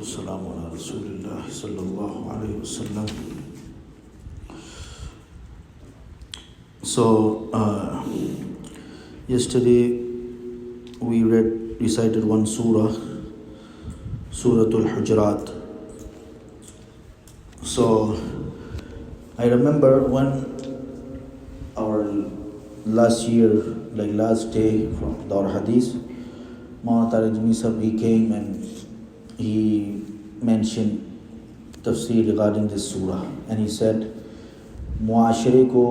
والسلام على رسول الله صلى الله عليه وسلم. So yesterday we recited one surah, Suratul Hujurat. So I remember when our last day from our hadith, Mawlana Tarahwee Saheb, he came and he mentioned tafseer regarding this surah, and he said मुआशरे को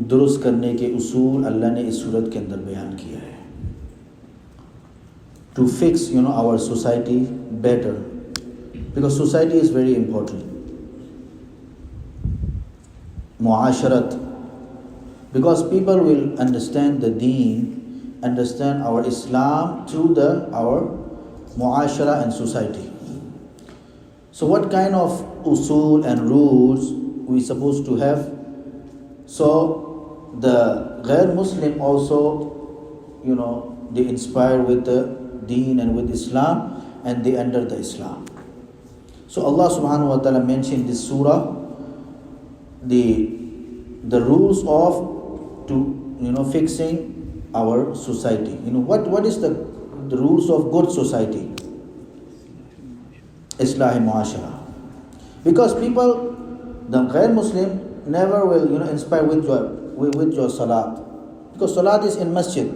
दुरुस्त करने के उसूल अल्लाह ने इस सूरत के अंदर बयान किया है. To fix our society better, because society is very important. Muasharat, because people will understand the deen, understand our Islam through our muashara and society. So what kind of usul and rules we supposed to have? So the ghair Muslim also, they inspire with the deen and with Islam, and they enter the Islam. So Allah subhanahu wa ta'ala mentioned this surah the rules of fixing our society. What is the rules of good society? Islahi muashara. Because people, the ghair Muslim, never will inspire with your salat, because salat is in masjid.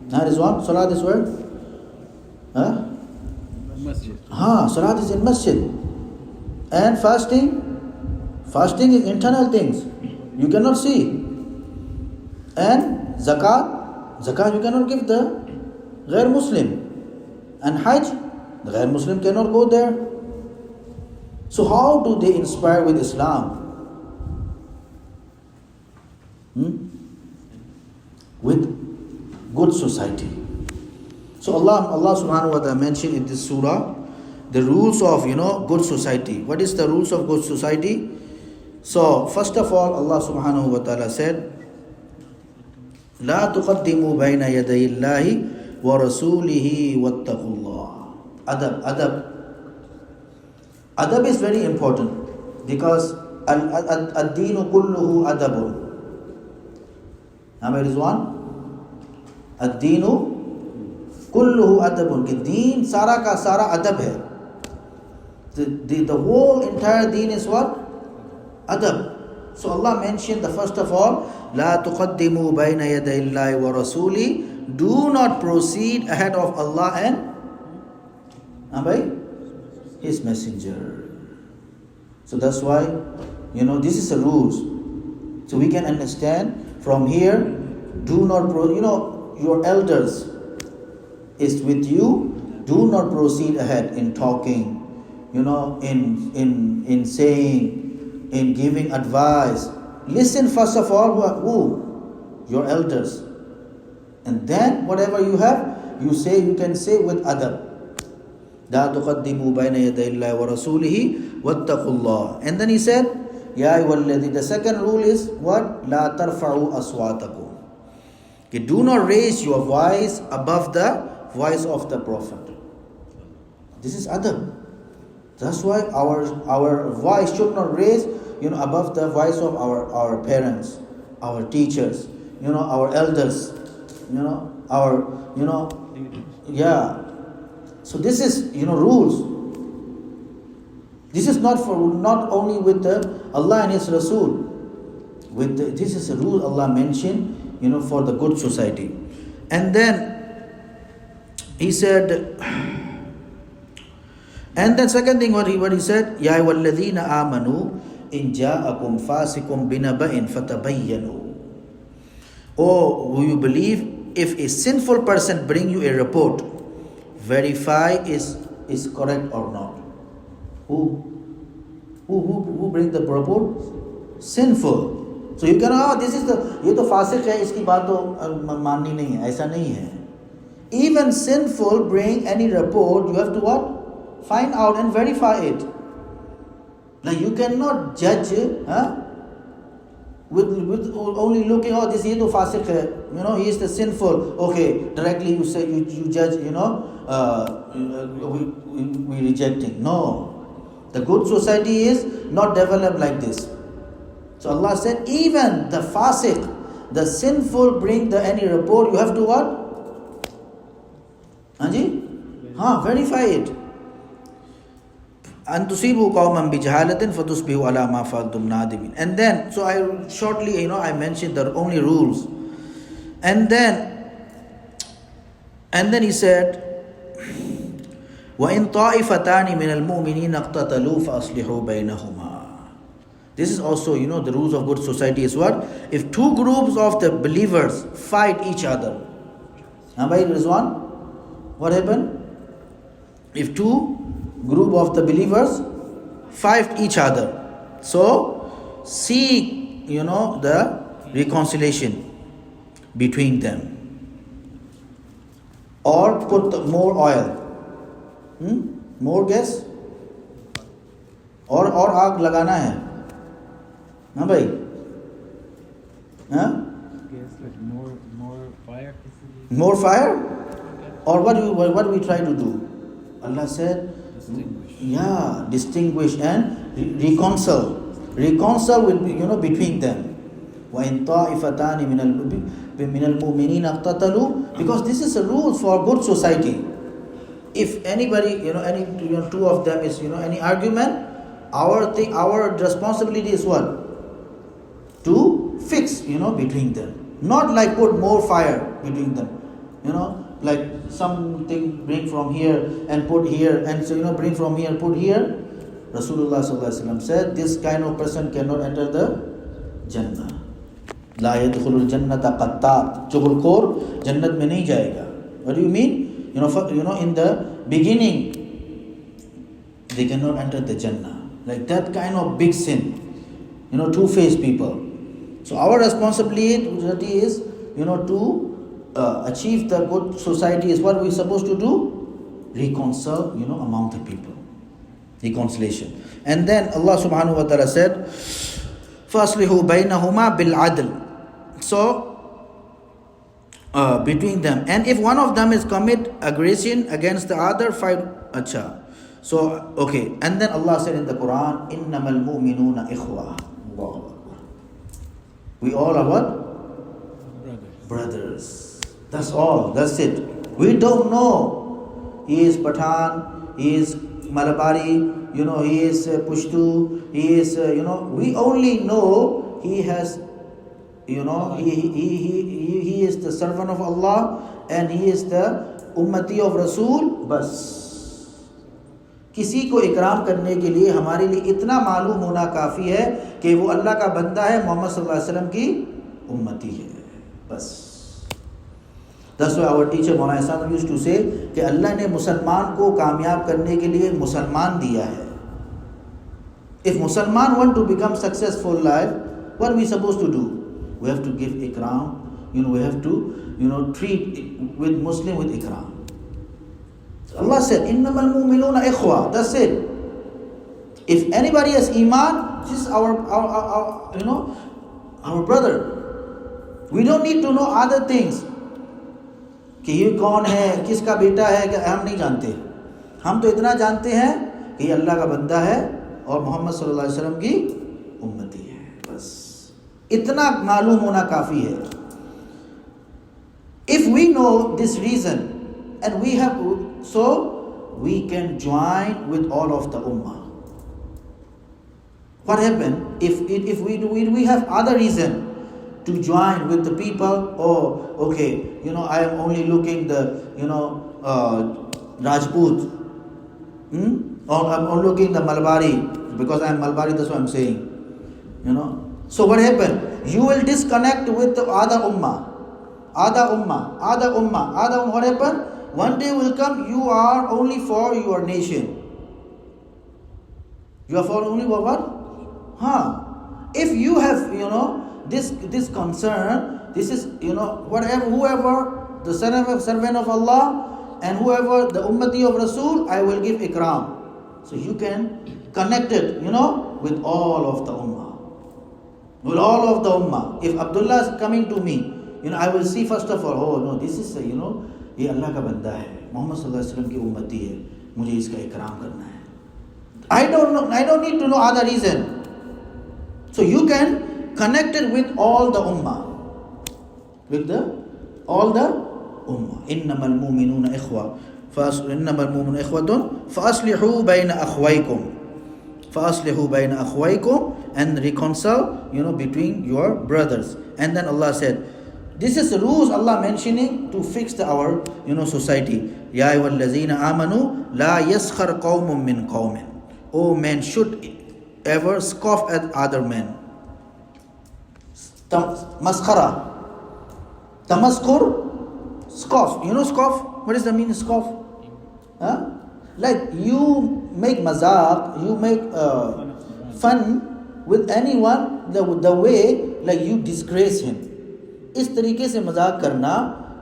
That is one. Salat is where? Masjid. Salat is in masjid. And fasting is internal things, you cannot see. And zakat you cannot give the ghair Muslim. And hajj, the ghair Muslim cannot go there. So how do they inspire with Islam? With good society. So Allah subhanahu wa ta'ala mentioned in this surah the rules of good society. What is the rules of good society? So first of all, Allah subhanahu wa ta'ala said, لا تقدموا بين يدي الله ورسوله واتقوا الله. Adab is very important, because ad-deenu kulluhu adabun. Number is one. Ad-deenu kulluhu adabun. Ki deen sara ka sara adab hai. The whole entire deen is what? Adab. So Allah mentioned the first of all, La tuqaddimu bayna yaday Allahi wa rasuli. Do not proceed ahead of Allah and by His messenger. So that's why, this is the rules. So we can understand from here, do not, your elders is with you, do not proceed ahead in talking, in saying, in giving advice. Listen first of all, who? Your elders. And then whatever you have, you can say with adab. لا تقدموا بين يدي الله ورسوله واتقوا الله. And then he said, يا أيها الذين. The second rule is what? لا ترفعوا أصواتكم. Okay, do not raise your voice above the voice of the Prophet. This is adab. That's why our voice should not raise above the voice of our parents, our teachers, our elders, So this is rules. This is not only with Allah and His Rasul. This is a rule Allah mentioned for the good society. And then he said, and then second thing what he said, Ya ayyuhalladhina amanu in ja'akum fasikum binaba'in fatabayyanu. Oh, who you believe, if a sinful person bring you a report, verify is correct or not. Who bring the report? Sinful. So you cannot, ये तो फासिक है, इसकी बात तो माननी नहीं है. ऐसा नहीं है. Even sinful bring any report, you have to what? Find out and verify it. Now you cannot judge with only looking, oh, this is the fasiq hai, he is the sinful. Okay, directly you say, you judge, we rejecting. No. The good society is not developed like this. So Allah said, even the fasiq, the sinful, bring any report, you have to what? Anji? Verify it. And then, so I shortly, I mentioned the only rules. And then he said, وَإِن طَائِفَتَانِ مِنَ الْمُؤْمِنِينَ اقْتَتَلُوا فَأَصْلِحُوا بَيْنَهُمَا. This is also, the rules of good society is what? If two groups of the believers fight each other. Bhai Rizwan, what happened? If two group of the believers fight each other, so seek, the reconciliation between them. Or put more oil. More gas? और आग लगाना है, हाँ भाई, हाँ? More fire? Or what we try to do? Allah said, distinguish and reconcile with, between them. وَإِن طَائِفَتَانِ مِنَ الْمُؤْمِنِينَ اقْتَتَلُوا. Because this is a rule for good society. If anybody, any two of them is, any argument, our responsibility is what? To fix, between them. Not like put more fire between them. Like something bring from here and put here, and so bring from here, put here. Rasulullah sallallahu alaihi wasallam said, this kind of person cannot enter the Jannah. La yadkhulul jannata qattat. Chughulkhor Jannat mein nahi jayega. What do you mean? In the beginning, they cannot enter the Jannah. Like that kind of big sin. Two-faced people. So our responsibility is, to achieve the good society is what we're supposed to do? Reconcile, among the people. Reconciliation. And then Allah subhanahu wa ta'ala said, فَأَصْلِحُوا بَيْنَهُمَا بِالْعَدْلِ. So, between them. And if one of them is commit aggression against the other, fight. Acha. So, okay. And then Allah said in the Quran, إِنَّمَا الْمُؤْمِنُونَ إِخْوَةً. We all are what? Brothers. That's all. That's it. We don't know. He is Pathan. He is Malabari. He is Pushtu. He is, we only know he has, he is the servant of Allah and he is the ummati of Rasul. Bas. किसी को इकराम करने के लिए हमारे लिए इतना मालूम होना काफ़ी है कि वो अल्लाह का बंदा है, मोहम्मद सल्लल्लाहु अलैहि वसल्लम की उम्मती है. बस. That's why our teacher Maulana Islam used to say कि अल्लाह ने मुसलमान को कामयाब करने के लिए मुसलमान दिया है. If Musliman want to become successful life, what are we supposed to do? We have to give ikram. We have to, treat with Muslim with ikram. So Allah said, "Innamal mu'minuna ikhwa." That's it. If anybody has iman, this is our brother. We don't need to know other things. कि ये कौन है, किसका बेटा है, कि हम नहीं जानते. हम तो इतना जानते हैं कि ये अल्लाह का बंदा है और मोहम्मद सल्लल्लाहु अलैहि वसल्लम की उम्मती है. बस इतना मालूम होना काफ़ी है. If we know this reason and we have, so we can join with all of the ummah. What happened if we have other reason to join with the people? Oh, okay, I am only looking the, Rajput. Or I'm only looking the Malbari, because I am Malbari, that's what I'm saying. So what happened? You will disconnect with the other ummah. What happened? One day will come, you are only for your nation. You are for only for what? If you have, this concern, this is, whoever the servant of Allah and whoever the ummati of Rasul, I will give ikram. So you can connect it, with all of the ummah. with all of the ummah. If Abdullah is coming to me, I will see first of all, oh no, this is, ये अल्लाह का बंदा है, मोहम्मद सल्लल्लाहु अलैहि वसल्लम की उम्मती है, मुझे इसका इकराम करना है. I don't need to know other reason. So you can connect it with all the ummah. With all the ummah. إنما المؤمنون إخوة إنما المؤمنون إخوة فأصلحوا بين أخويكم. فأصلحوا بين أخويكم, and reconcile, between your brothers. And then Allah said, this is the rules Allah mentioning to fix our, society. Ya ayyuhallazina amanu la yaskhar qawmun min qawmin. Oh, men should ever scoff at other men. Maskhara. Tamaskur, scoff. Scoff? What does the meaning of scoff? Huh? Like you make mazaq, you make fun with anyone the way like you disgrace him. इस तरीके से मजाक करना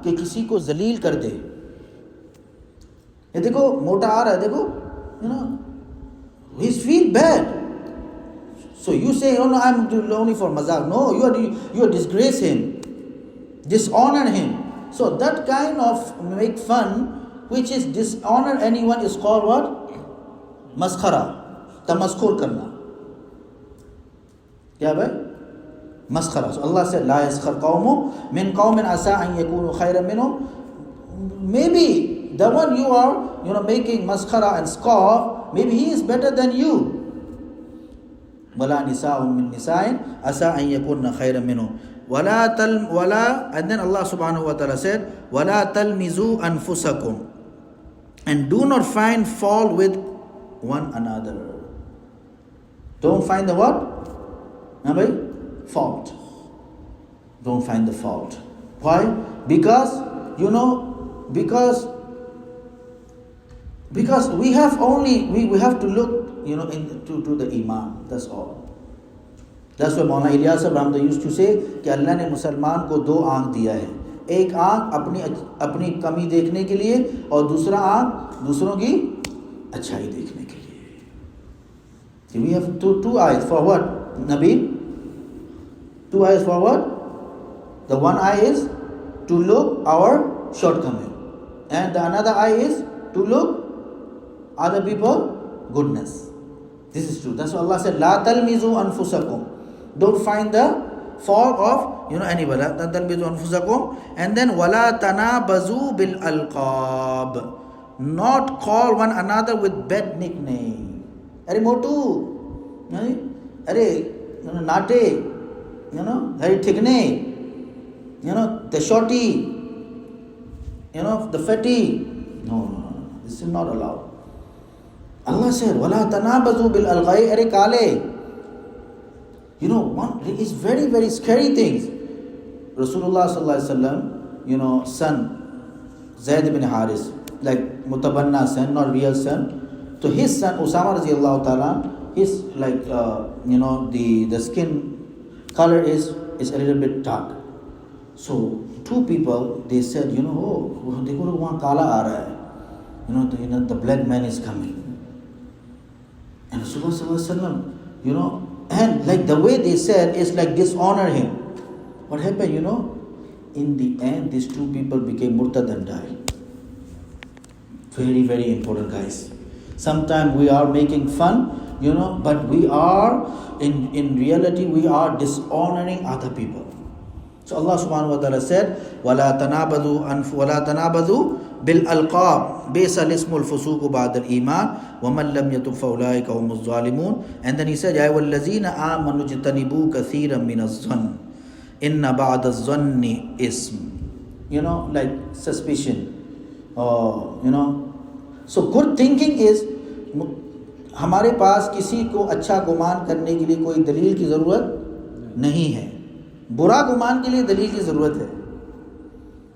कि किसी को जलील कर दे. ये देखो मोटा आ रहा है, देखो, he feel bad. So you say, oh no, I'm only for mazak. No, you are disgrace him, dishonor him. So that kind of make fun, which is dishonor anyone, is called what? Maskhara. Tamaskur karna. Kya bhai? Maskhara. So Allah said, La yaskhar qawmu min qawmin asa an yakunu khayran minhum. Maybe the one you are, making maskhara and scoff, maybe he is better than you. Wala nisa'un min nisa'in asa an yakunna khayran minhum. And then Allah subhanahu wa ta'ala said, Wala talmizu anfusakum. And do not find fault with one another. Don't find the what? Fault. Don't find the fault. Why? Because we have only, we have to look, into the iman. That's all. That's why Maulana Ilyas Rahmah used to say कि अल्लाह ने मुसलमान को दो आँख दिया है. एक आँख अपनी कमी देखने के लिए और दूसरा आँख दूसरों की अच्छाई देखने के लिए. So we have two eyes for what? Nabi? 2 eyes for what? The one eye is to look our shortcoming, and the another eye is to look other people goodness. This is true. That's why Allah said, La talmizu anfusakum. Don't find the fault of anybody. La talmizu anfusakum. And then wala tanabazu bil alqab. Not call one another with bad nickname. Are motu, are nate, very thikne, the shorty, the fatty. No. This is not allowed. Allah said, Wala tanabazu bil alghai, are kale. One is very, very scary things. Rasulullah sallallahu alaihi wasallam, son Zaid bin Haris, like mutabanna son, not real son. So his son Usama radiallahu ta'ala, his like the skin color is a little bit dark. So two people, they said, oh, देखो लोग वहाँ काला आ रहा है, the black man is coming. And Rasulullah sallallahu alaihi wasallam, and like the way they said is like dishonor him. What happened, in the end, these two people became murtad and died. Very, very important, guys. Sometimes we are making fun, but we are, in reality, we are dishonoring other people. So Allah subhanahu wa ta'ala said, وَلَا تَنَابَذُوا بِالْأَلْقَابِ بِئْسَ الْإِسْمُ الْفُسُوقُ بَعْدَ الْإِيمَانِ وَمَنْ لَمْ يَتُبْ فَأُولَٰئِكَ هُمُ الظَّالِمُونَ. And then he said, يَا أَيُّهَا الَّذِينَ آمَنُوا اجْتَنِبُوا كَثِيرًا مِنَ الظَّنِّ إِنَّ بَعْدَ الظَّنِّ إِثْمٌ. Like suspicion. So good thinking is, हमारे पास किसी को अच्छा गुमान करने के लिए कोई दलील की ज़रूरत नहीं है. बुरा गुमान के लिए दलील की ज़रूरत है.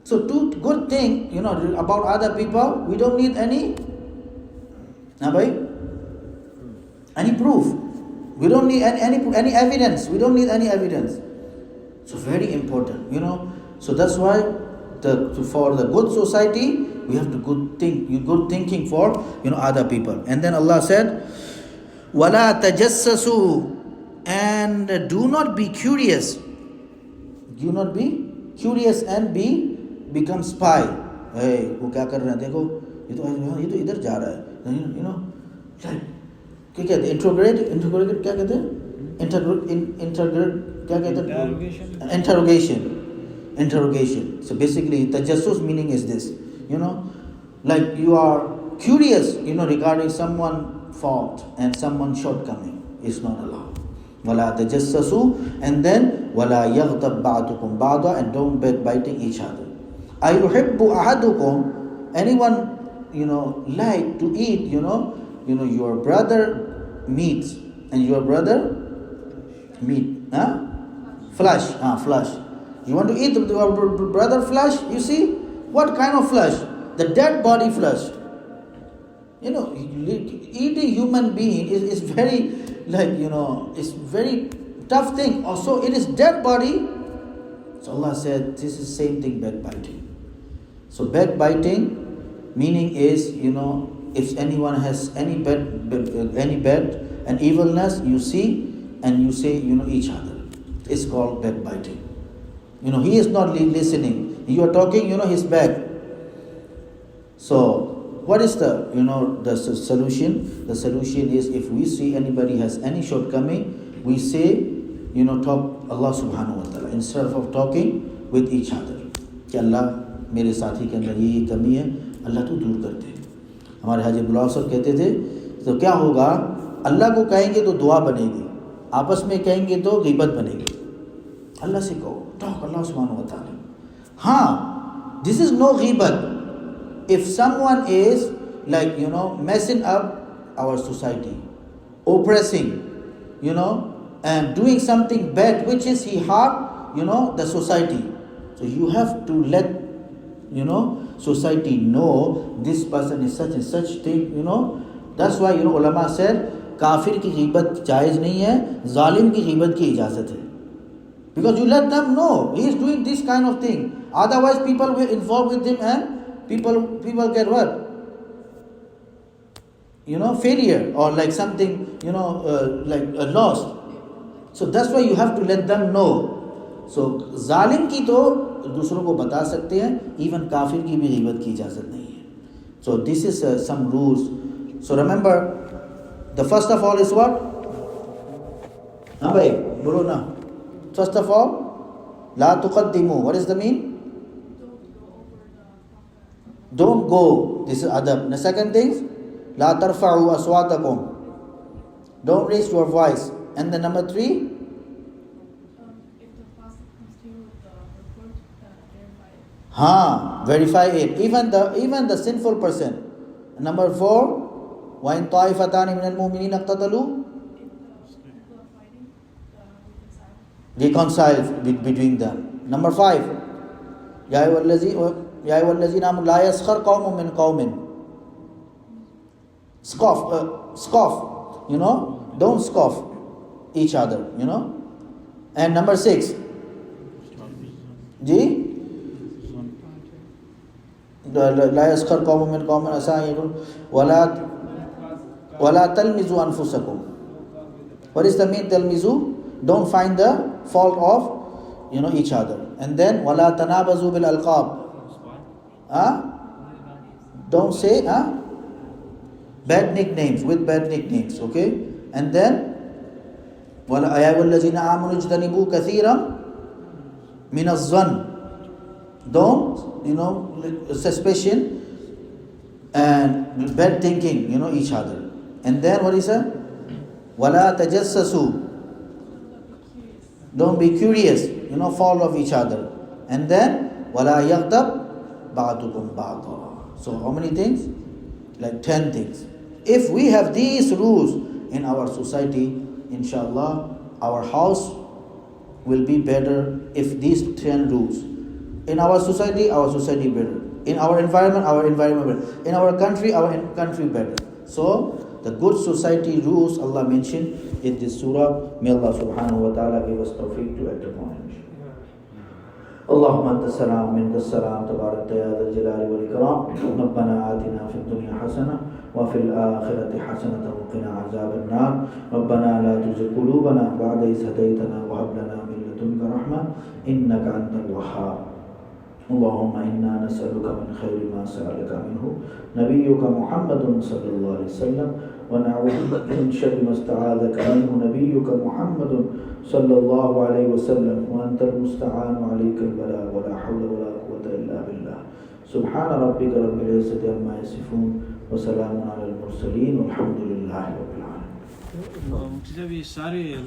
So to good thing, about other people, we don't need any proof. We don't need any evidence. We don't need any evidence. So very important, So that's why for the good society, we have to good thinking for other people. And then Allah said, وَلَا تَجَسَّسُوا And do not be curious. Do not be curious and become spy. Hey, वो क्या कर रहे हैं देखो, ये तो इधर जा रहा है, you know, like क्या कहते हैं, interrogate क्या कहते हैं, क्या कहते हैं, interrogation. So basically tajassus meaning is this, you know, like you are curious, you know, regarding someone fault and someone shortcoming is not allowed. Wala tajassasu, and then wala yaghtab ba'dukum ba'da, and don't backbiting each other. Ayuhibbu ahadukum, anyone, you know, like to eat, you know, your brother meat and your brother meat, flesh. You want to eat your brother flesh? You see, what kind of flesh? The dead body flesh. You know, eating human being is very, like, you know, it's very tough thing. Also, it is dead body. So Allah said, this is same thing, backbiting. So backbiting meaning is, you know, if anyone has any bad and evilness, you see and you say, you know, each other. It's called backbiting. You know, he is not listening. You are talking, you know, his back. So what is the, you know, the solution? The solution is, if we see anybody has any shortcoming, we say, you know, talk Allah subhanahu wa ta'ala instead of talking with each other. कि अल्लाह मेरे साथी के अंदर ये कमी है, अल्लाह तू दूर कर दे. हमारे हाजी बुलाव सर कहते थे, तो क्या होगा, अल्लाह को कहेंगे तो दुआ बनेगी, आपस में कहेंगे तो ग़ीबत बनेगी. अल्लाह से कहो, talk Allah subhanahu wa ta'ala. हाँ, this is no ग़ीबत. If someone is, like, you know, messing up our society, oppressing, you know, and doing something bad, which is he harm, you know, the society. So you have to let, you know, society know this person is such and such thing, you know. That's why, you know, ulama said, काफिर की ग़ीबत जायज़ नहीं है, ज़ालिम की ग़ीबत की इजाज़त है. Because you let them know he is doing this kind of thing. Otherwise people will involve with him and people get what? You know, failure or like something, you know, like a loss. So that's why you have to let them know. So जालिम की तो दूसरों को बता सकते हैं, even काफिर की भी ग़ीबत की इजाज़त नहीं है. So this is some rules. So remember, the first of all is what? हाँ भाई बोलो ना. First of all, La तुक़द्दिमू. What is the mean? Don't go. This is adab. The second thing, لا ترفعوا أصواتكم. Don't raise your voice. And the number 3, if the pastor comes to you with the report, verify it. verify it. Even the sinful person. Number 4, وَإِن طَائِفَتَانِ مِنَ الْمُؤْمِنِينَ اقْتَتَلُوا, reconcile between them. Number 5, يَا أَيُّهَا الَّذِينَ آمَنُوا لَا يَسْخَرْ قَوْمٌ مِّن قَوْمٍ. Scoff, you know, don't scoff each other, you know. And number 6, ji لا يسخر قوم من قوم عسى أن ولا تلمزوا أنفسكم. What is the mean تلمزوا? Don't find the fault of, you know, each other. And then ولا تنابزوا بالألقاب. Don't say bad nicknames with bad nicknames, okay? And then ولا يا أيها الذين آمنوا اجتنبوا كثيرا من الظن. Don't, you know, suspicion and bad thinking, you know, each other. And then what is it? وَلَا تَجَسَّسُوا. Don't be curious, you know, fault of each other. And then وَلَا يَغْتَبْ بَعْضُكُمْ بَعْضًا. So how many things? Like 10 things. If we have these rules in our society, inshallah, our house will be better if these 10 rules. In our society better. In our environment better. In our country better. So the good society rules Allah mentioned in this surah. May Allah subhanahu wa ta'ala give us tawfiq to act upon it. اللهم أنت السلام منك السلام تبارك يا ذا الجلال والإكرام. ربنا آتنا في الدنيا حسنة وفي الآخرة حسنة وقنا عذاب النار. ربنا لا تزغ قلوبنا بعد إذ هديتنا وهب لنا من لدنك رحمة إنك أنت الوهاب اللهم إنا نسألك من خير ما سألك منه نبيك محمد صلى الله عليه وسلم ونعوذ بك من شر ما استعاذك منه نبيك محمد صلى الله عليه وسلم وأنت المستعان عليك البلاء ولا حول ولا قوة إلا بالله سبحان ربك رب العزة عما يصفون وسلام على المرسلين والحمد لله رب العالمين. मुफ्ती साहब ये सारे